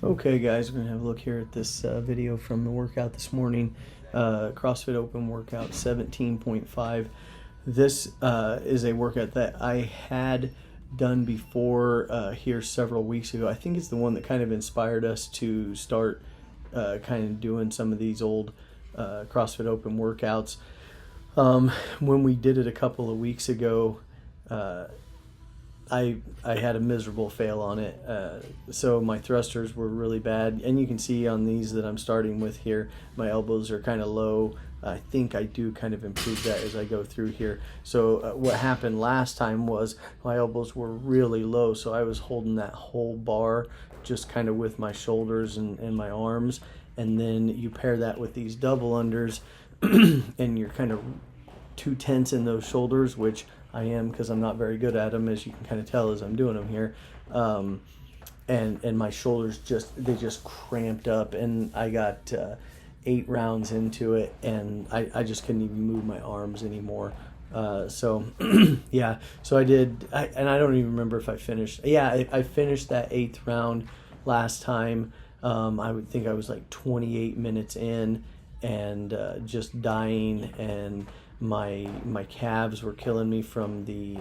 Okay guys, we're going to have a look here at this video from the workout this morning. CrossFit Open workout 17.5. This is a workout that I had done before here several weeks ago. I think it's the one that kind of inspired us to start kind of doing some of these old CrossFit Open workouts. When we did it a couple of weeks ago, I had a miserable fail on it. So my thrusters were really bad, and you can see on these that I'm starting with here, my elbows are kind of low. I think I do kind of improve that as I go through here. So what happened last time was my elbows were really low, so I was holding that whole bar just kind of with my shoulders and my arms, and then you pair that with these double unders and you're kind of too tense in those shoulders, which I am because I'm not very good at them, as you can kind of tell as I'm doing them here. And my shoulders just cramped up, and I got 8 rounds into it, and I just couldn't even move my arms anymore. So yeah, so I did, and I don't even remember if I finished. Yeah, I finished that 8th round last time. I would think I was like 28 minutes in, and just dying, and my calves were killing me from the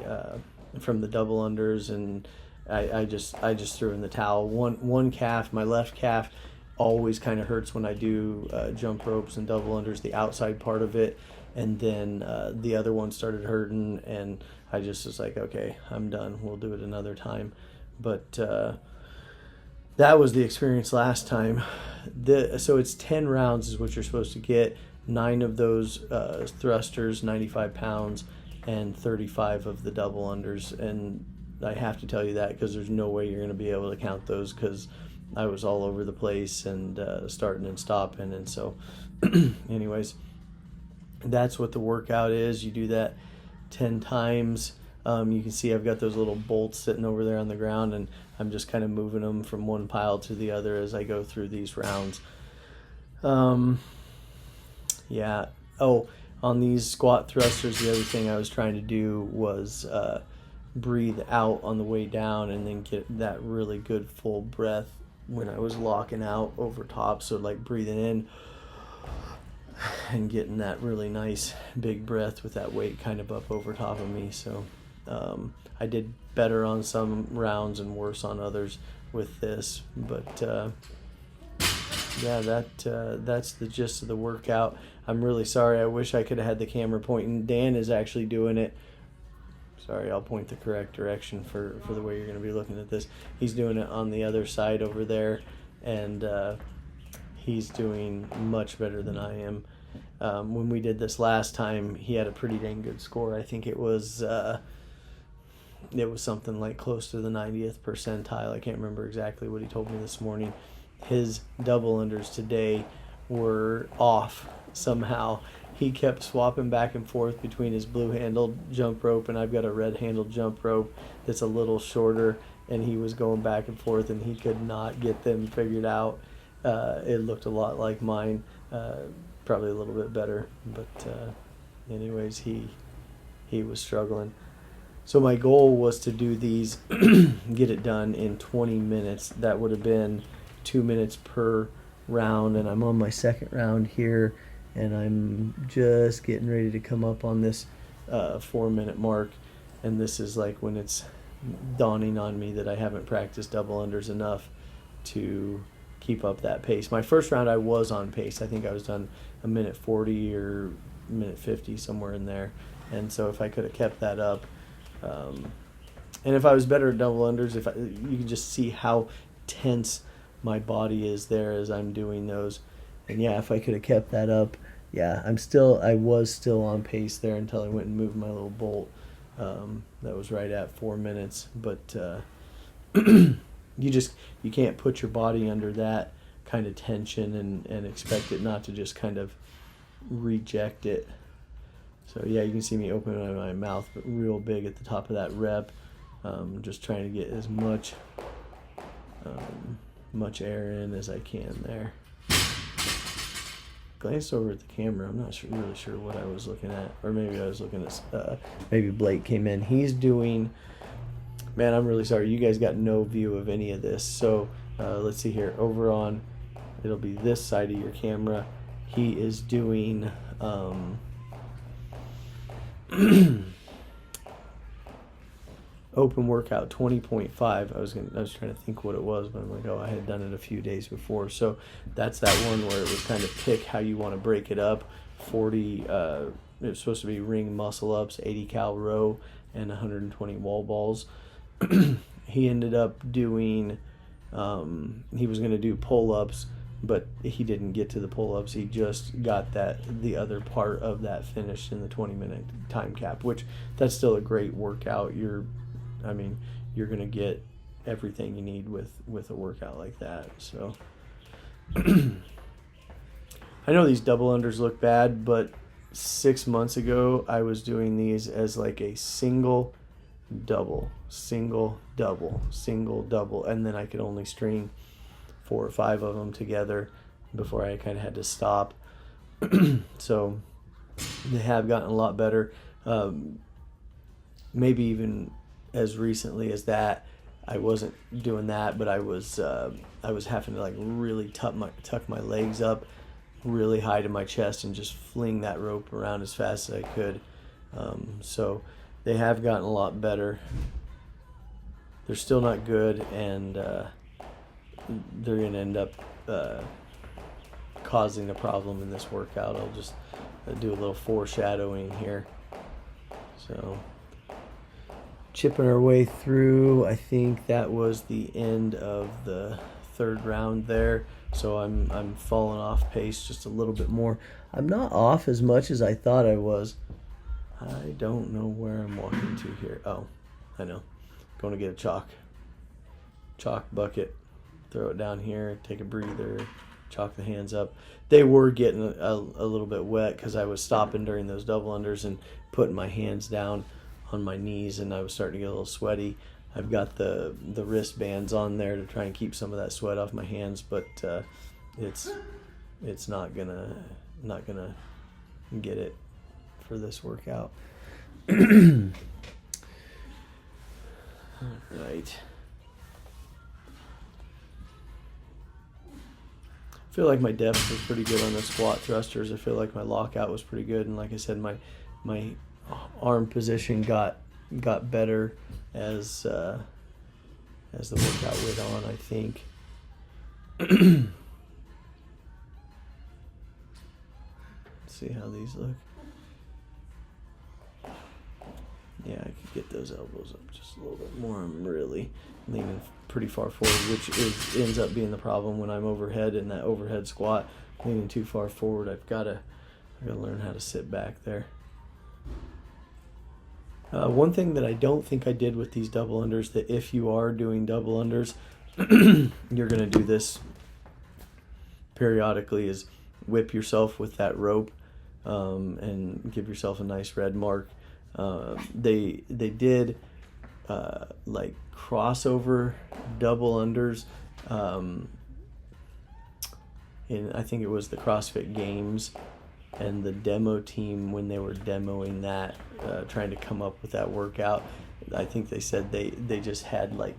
double unders, and I just threw in the towel. One calf, my left calf, always kind of hurts when I do jump ropes and double unders, the outside part of it, and then the other one started hurting, and I just was like, okay, I'm done, we'll do it another time. But that was the experience last time. So it's 10 rounds is what you're supposed to get. 9 of those thrusters, 95 pounds, and 35 of the double unders. And I have to tell you that because there's no way you're going to be able to count those, because I was all over the place and starting and stopping. And so anyways, that's what the workout is. You do that 10 times. You can see I've got those little bolts sitting over there on the ground, and I'm just kind of moving them from one pile to the other as I go through these rounds. Yeah. Oh, on these squat thrusters, the other thing I was trying to do was breathe out on the way down, and then get that really good full breath when I was locking out over top. So like breathing in and getting that really nice big breath with that weight kind of up over top of me. So I did better on some rounds and worse on others with this, but yeah, that's the gist of the workout. I'm really sorry. I wish I could have had the camera pointing. Dan is actually doing it. Sorry, I'll point the correct direction for the way you're going to be looking at this. He's doing it on the other side over there, and he's doing much better than I am. When we did this last time, he had a pretty dang good score. I think it was something like close to the 90th percentile. I can't remember exactly what he told me this morning. His double unders today were off somehow. He kept swapping back and forth between his blue handled jump rope, and I've got a red handled jump rope that's a little shorter, and he was going back and forth, and he could not get them figured out. It looked a lot like mine, probably a little bit better, but anyways, he was struggling. So my goal was to do these get it done in 20 minutes. That would have been 2 minutes per round, and I'm on my 2nd round here, and I'm just getting ready to come up on this 4-minute mark, and this is like when it's dawning on me that I haven't practiced double unders enough to keep up that pace. My first round I was on pace. I think I was done a minute 40 or minute 50, somewhere in there, and so if I could have kept that up, and if I was better at double unders, you can just see how tense my body is there as I'm doing those. And yeah, if I could have kept that up, yeah, I was still on pace there until I went and moved my little bolt. That was right at 4 minutes, but you can't put your body under that kind of tension and expect it not to just kind of reject it. So yeah, you can see me opening my mouth real big at the top of that rep, just trying to get as much air in as I can there. Glanced over at the camera. I'm not really sure what I was looking at, or maybe I was looking at maybe Blake came in. He's doing, man, I'm really sorry, you guys got no view of any of this. So let's see here, over on, it'll be this side of your camera. He is doing open workout 20.5. I was trying to think what it was, but I'm like, oh, I had done it a few days before. So that's that one where it was kind of pick how you want to break it up. 40, it was supposed to be ring muscle ups, 80 cal row, and 120 wall balls. He ended up doing, he was going to do pull-ups, but he didn't get to the pull-ups. He just got the other part of that finished in the 20-minute time cap, which that's still a great workout. You're going to get everything you need with a workout like that. So I know these double unders look bad, but 6 months ago I was doing these as like a single double, and then I could only string 4 or 5 of them together before I kind of had to stop. So they have gotten a lot better. Maybe even as recently as that, I wasn't doing that, but I was having to like really tuck my legs up really high to my chest and just fling that rope around as fast as I could. So they have gotten a lot better. They're still not good, and they're going to end up causing a problem in this workout. I'll just do a little foreshadowing here. So chipping our way through. I think that was the end of the 3rd round there. So I'm falling off pace just a little bit more. I'm not off as much as I thought I was. I don't know where I'm walking to here. Oh, I know. Going to get a chalk bucket, throw it down here, take a breather, chalk the hands up. They were getting a little bit wet because I was stopping during those double unders and putting my hands down on my knees, and I was starting to get a little sweaty. I've got the wristbands on there to try and keep some of that sweat off my hands, but it's not gonna get it for this workout. All right. I feel like my depth was pretty good on the squat thrusters. I feel like my lockout was pretty good, and like I said, my arm position got better as the workout went on, I think. Let's see how these look. Yeah, I could get those elbows up just a little bit more. I'm really leaning pretty far forward, which ends up being the problem when I'm overhead in that overhead squat. Leaning too far forward, I've got to learn how to sit back there. One thing that I don't think I did with these double unders, that if you are doing double unders, you're going to do this periodically, is whip yourself with that rope and give yourself a nice red mark. They did like crossover double unders in, I think it was the CrossFit Games, and the demo team, when they were demoing that, trying to come up with that workout, I think they said they just had like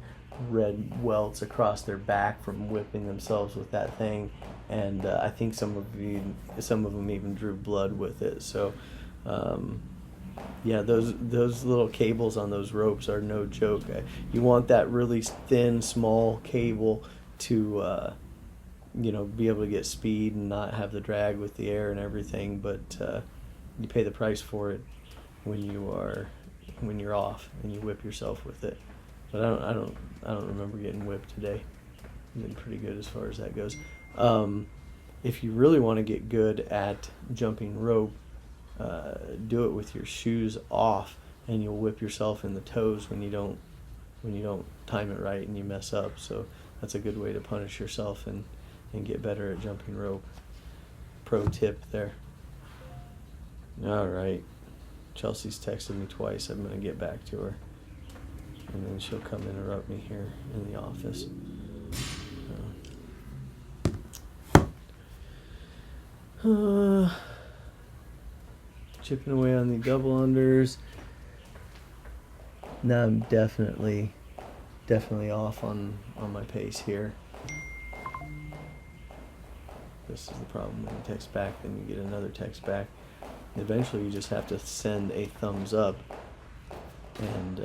red welts across their back from whipping themselves with that thing, and I think some of them even drew blood with it. So yeah, those little cables on those ropes are no joke. You want that really thin, small cable to be able to get speed and not have the drag with the air and everything, but you pay the price for it when you're off and you whip yourself with it. But I don't remember getting whipped today. I've been pretty good as far as that goes. If you really want to get good at jumping rope, do it with your shoes off, and you'll whip yourself in the toes when you don't time it right and you mess up. So that's a good way to punish yourself and get better at jumping rope. Pro tip there. All right. Chelsea's texted me twice. I'm going to get back to her. And then she'll come interrupt me here in the office. Chipping away on the double unders. Now I'm definitely off on my pace here. This is the problem. When you text back, then you get another text back. Eventually, you just have to send a thumbs up, and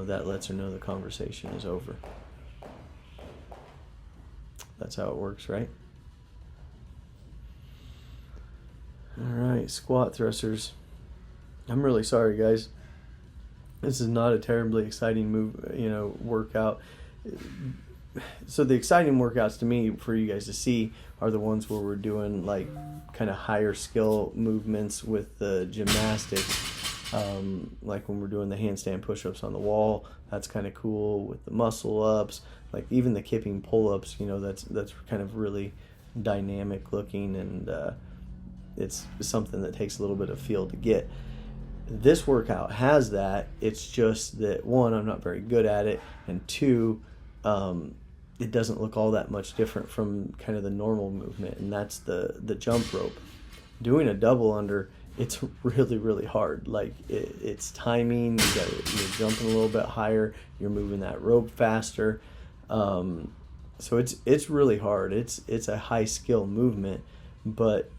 that lets her know the conversation is over. That's how it works, right? All right, squat thrusters. I'm really sorry, guys. This is not a terribly exciting workout. So the exciting workouts to me for you guys to see are the ones where we're doing like kind of higher skill movements with the gymnastics, like when we're doing the handstand push-ups on the wall. That's kind of cool. With the muscle ups, like even the kipping pull-ups, that's kind of really dynamic looking, and it's something that takes a little bit of feel to get. This workout has that. It's just that, one, I'm not very good at it, and two, it doesn't look all that much different from kind of the normal movement, and that's the jump rope. Doing a double under, it's really, really hard. Like it's timing. You're jumping a little bit higher. You're moving that rope faster. So it's really hard. It's a high skill movement, but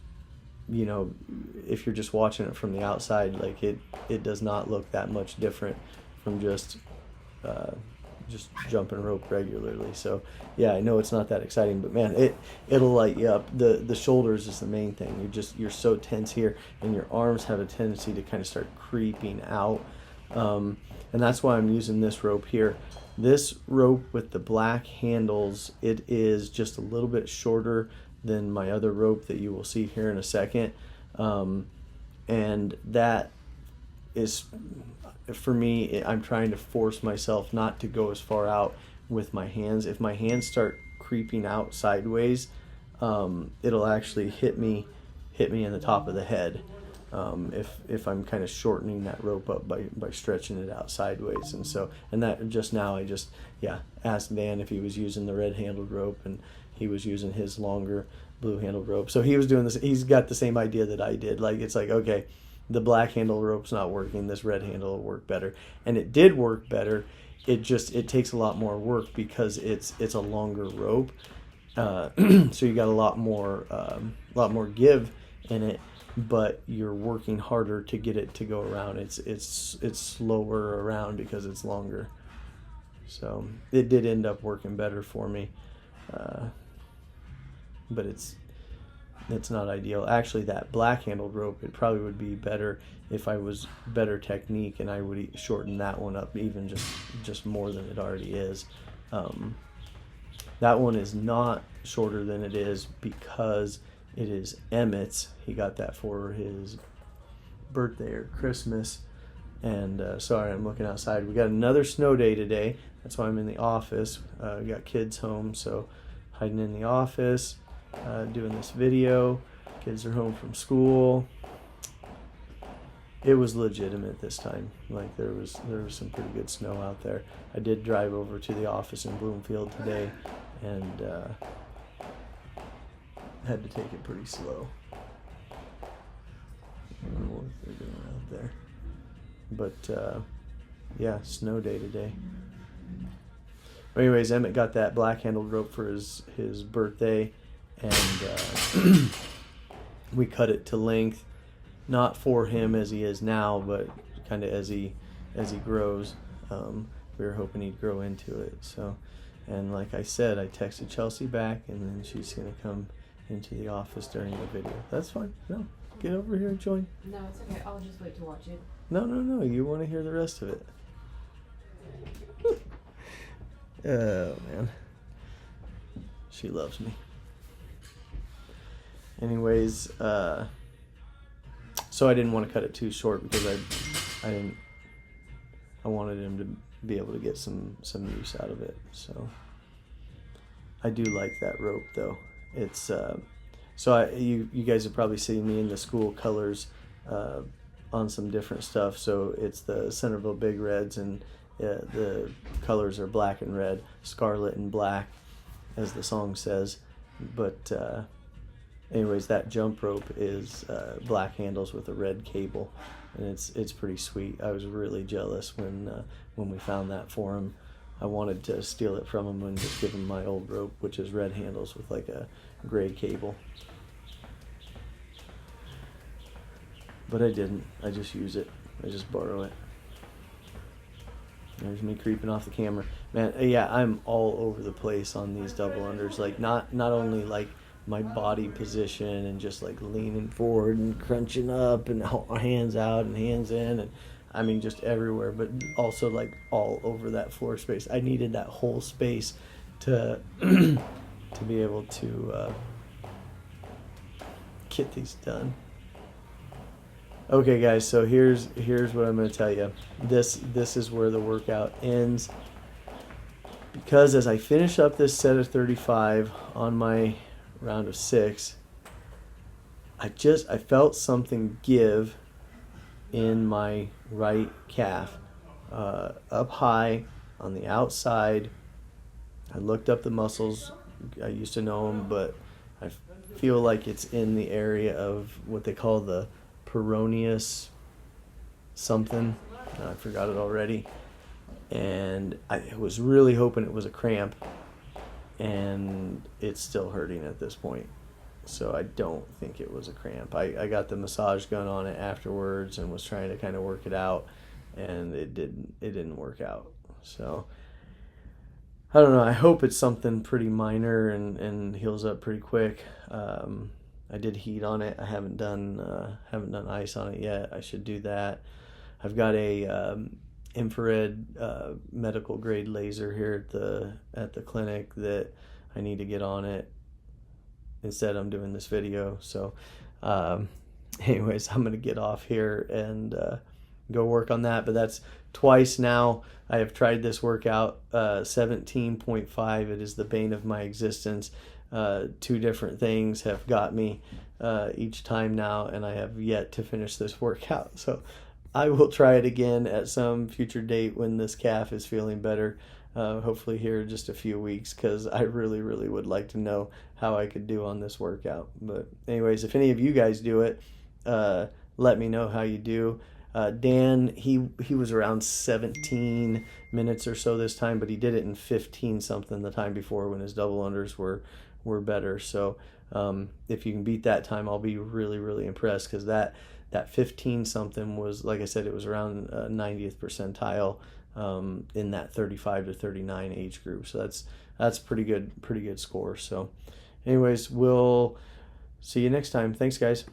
if you're just watching it from the outside, like it does not look that much different from just jumping rope regularly. So yeah, I know it's not that exciting, but man, it'll light you up. The shoulders is the main thing. You're so tense here, and your arms have a tendency to kind of start creeping out, and that's why I'm using this rope here. This rope with the black handles, it is just a little bit shorter than my other rope that you will see here in a second, and that is, for me, I'm trying to force myself not to go as far out with my hands. If my hands start creeping out sideways, it'll actually hit me in the top of the head, if I'm kind of shortening that rope up by stretching it out sideways. And that just now I asked Dan if he was using the red handled rope, and he was using his longer blue handled rope. So he was doing this. He's got the same idea that I did. Like, it's like, okay, the black handle rope's not working. This red handle will work better. And it did work better. It takes a lot more work because it's a longer rope. So you got a lot more give in it, but you're working harder to get it to go around. It's slower around because it's longer. So it did end up working better for me. But it's not ideal. Actually, that black handled rope, it probably would be better if I was better technique, and I would shorten that one up even just more than it already is. That one is not shorter than it is because it is Emmett's. He got that for his birthday or Christmas. And sorry, I'm looking outside. We got another snow day today. That's why I'm in the office. We got kids home, so hiding in the office, doing this video. Kids are home from school. It was legitimate this time. Like there was some pretty good snow out there. I did drive over to the office in Bloomfield today, and had to take it pretty slow. I don't know what they're doing out there. But yeah, snow day today. But anyways, Emmett got that black handled rope for his birthday, and we cut it to length, not for him as he is now, but kind of as he grows. We were hoping he'd grow into it. So, and like I said, I texted Chelsea back, and then she's gonna come into the office during the video. That's fine. No, get over here and join. No, it's okay. I'll just wait to watch it. No. You want to hear the rest of it. Oh, man. She loves me. Anyways, so I didn't want to cut it too short because I wanted him to be able to get some use out of it. So I do like that rope, though. It's you guys have probably seen me in the school colors on some different stuff. So it's the Centerville Big Reds, and the colors are black and red, scarlet and black, as the song says. But anyways, that jump rope is black handles with a red cable, and it's pretty sweet. I was really jealous when we found that for him. I wanted to steal it from him and just give him my old rope, which is red handles with like a gray cable. But I didn't. I just use it. I just borrow it. There's me creeping off the camera. Man, yeah, I'm all over the place on these double unders. Like, not only like my body position and just like leaning forward and crunching up and hands out and hands in, and I mean just everywhere, but also like all over that floor space. I needed that whole space to to be able to get these done. Okay, guys, so here's what I'm going to tell you. This is where the workout ends, because as I finish up this set of 35 on my round of 6, I felt something give in my right calf, up high on the outside. I looked up the muscles. I used to know them, but I feel like it's in the area of what they call the peroneus something. I forgot it already. And I was really hoping it was a cramp, and it's still hurting at this point. So I don't think it was a cramp. I got the massage gun on it afterwards and was trying to kind of work it out, and it didn't work out. So I don't know. I hope it's something pretty minor and heals up pretty quick. I did heat on it. I haven't done ice on it yet. I should do that. I've got a infrared medical grade laser here at the clinic that I need to get on it. Instead, I'm doing this video. So, anyways, I'm gonna get off here and go work on that. But that's twice now. I have tried this workout, 17.5. It is the bane of my existence. 2 different things have got me each time now, and I have yet to finish this workout. So I will try it again at some future date when this calf is feeling better, hopefully here in just a few weeks, because I really, really would like to know how I could do on this workout. But anyways, if any of you guys do it, let me know how you do. Dan, he was around 17 minutes or so this time, but he did it in 15 something the time before when his double unders were better. So if you can beat that time, I'll be really, really impressed, because that 15 something was, like I said, it was around 90th percentile in that 35 to 39 age group. So that's pretty good score. So anyways, we'll see you next time. Thanks, guys.